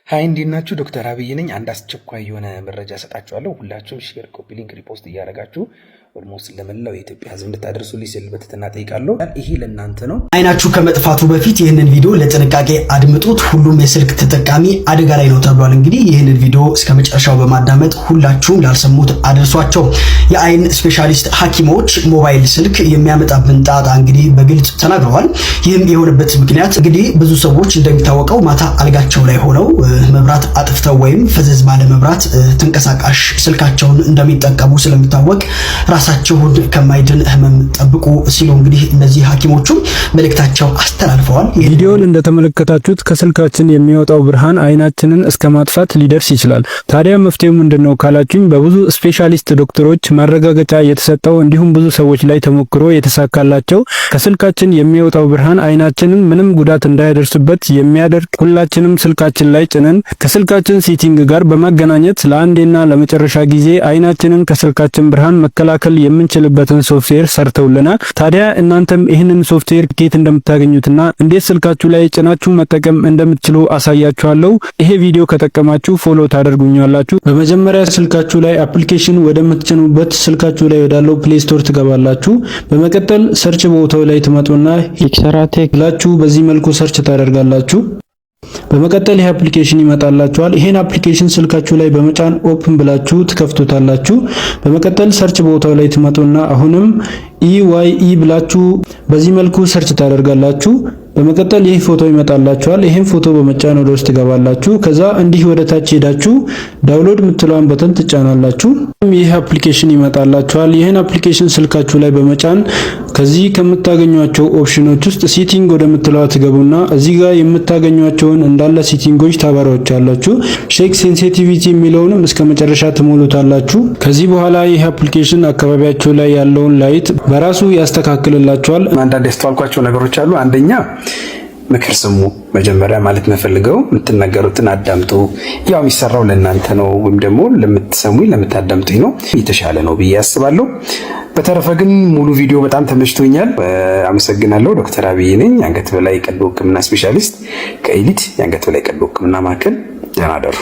ሃይ እንዴት ናችሁ? ዶክተር አብይ ነኝ። አንድ አስቸኳይ የሆነ መረጃ ሰጣችኋለሁ። ሁላችሁም ሼር፣ ኮፒ ሊንክ፣ ሪፖስት እያደረጋችሁ ኦልሞስት ለመላው የኢትዮጵያ ሕዝብ እንድታደርሱልኝ ስል በትህትና ጠይቃለሁ። ይሄ ለእናንተ ነው። አይናችሁ ከመጥፋቱ በፊት ይህንን ቪዲዮ ለጥንቃቄ አድምጡት። ሁሉም የስልክ ተጠቃሚ አደጋ ላይ ነው ተብሏል። እንግዲህ ይህንን ቪዲዮ እስከ መጨረሻው በማዳመጥ ሁላችሁም ላልሰሙት አድርሷቸው። የአይን ስፔሻሊስት ሐኪሞች ሞባይል ስልክ የሚያመጣብን ጣጣ እንግዲህ በግልጽ ተናግረዋል። ይህም የሆነበት ምክንያት እንግዲህ ብዙ ሰዎች እንደሚታወቀው ማታ አልጋቸው ላይ ሆነው መብራት አጥፍተው ወይም ፈዘዝ ባለ መብራት ተንቀሳቃሽ ስልካቸውን እንደሚጠቀሙ ስለሚታወቅ ራሳቸውን ከማይድን ህመም ጠብቁ ሲሉ እንግዲህ እነዚህ ሐኪሞቹም መልእክታቸው አስተላልፈዋል። ቪዲዮውን እንደተመለከታችሁት ከስልካችን የሚወጣው ብርሃን አይናችንን እስከ ማጥፋት ሊደርስ ይችላል። ታዲያ መፍትሄው ምንድነው ካላችሁኝ በብዙ ስፔሻሊስት ዶክተሮች ማረጋገጫ የተሰጠው እንዲሁም ብዙ ሰዎች ላይ ተሞክሮ የተሳካላቸው ከስልካችን የሚወጣው ብርሃን አይናችንን ምንም ጉዳት እንዳያደርስበት የሚያደርግ ሁላችንም ስልካችን ላይ ጭነን ከስልካችን ሴቲንግ ጋር በማገናኘት ለአንዴና ለመጨረሻ ጊዜ አይናችንን ከስልካችን ብርሃን መከላከል የምንችልበትን ሶፍትዌር ሰርተውልናል። ታዲያ እናንተም ይህንን ሶፍትዌር ከየት እንደምታገኙትና እንዴት ስልካችሁ ላይ ጭናችሁ መጠቀም እንደምትችሉ አሳያችኋለሁ። ይሄ ቪዲዮ ከጠቀማችሁ ፎሎ ታደርጉኛላችሁ። በመጀመሪያ ስልካችሁ ላይ አፕሊኬሽን ወደምትጭኑበት ስልካችሁ ላይ ወዳለው ፕሌይ ስቶር ትገባላችሁ። በመቀጠል ሰርች ቦታው ላይ ትመጡና ኤክሰራቴክ ብላችሁ በዚህ መልኩ ሰርች ታደርጋላችሁ። በመቀጠል ይሄ አፕሊኬሽን ይመጣላችኋል። ይሄን አፕሊኬሽን ስልካችሁ ላይ በመጫን ኦፕን ብላችሁ ትከፍቱታላችሁ። በመቀጠል ሰርች ቦታው ላይ ትመጡና አሁንም EYE ብላችሁ በዚህ መልኩ ሰርች ታደርጋላችሁ። በመቀጠል ይሄ ፎቶ ይመጣላችኋል። ይሄን ፎቶ በመጫን ወደ ውስጥ ትገባላችሁ። ከዛ እንዲህ ወደ ታች ሄዳችሁ ዳውንሎድ የምትለዋን በተን ትጫናላችሁ። ይሄ አፕሊኬሽን ይመጣላችኋል። ይሄን አፕሊኬሽን ስልካችሁ ላይ በመጫን ከዚህ ከምታገኙአቸው ኦፕሽኖች ውስጥ ሴቲንግ ወደምትለዋ ትገቡና እዚህ ጋር የምታገኙአቸውን እንዳለ ሴቲንጎች ታበራዎቻላችሁ። ሼክ ሴንሲቲቪቲ የሚለውንም እስከ መጨረሻ ትሞሉታላችሁ። ከዚህ በኋላ ይሄ አፕሊኬሽን አካባቢያችሁ ላይ ያለውን ላይት በራሱ ያስተካክልላችኋል። አንዳንድ ያስተዋልኳቸው ነገሮች አሉ። አንደኛ ምክር ስሙ። መጀመሪያ ማለት መፈልገው የምትናገሩትን አዳምጡ። ያው የሚሰራው ለእናንተ ነው ወይም ደግሞ ለምትሰሙኝ ለምታዳምጡኝ ነው። የተሻለ ነው ብዬ አስባለሁ። በተረፈ ግን ሙሉ ቪዲዮ በጣም ተመችቶኛል። አመሰግናለሁ። ዶክተር አብይ ነኝ፣ የአንገት በላይ ቀዶ ሕክምና ስፔሻሊስት ከኤሊት የአንገት በላይ ቀዶ ሕክምና ማዕከል። ደህና ደሩ።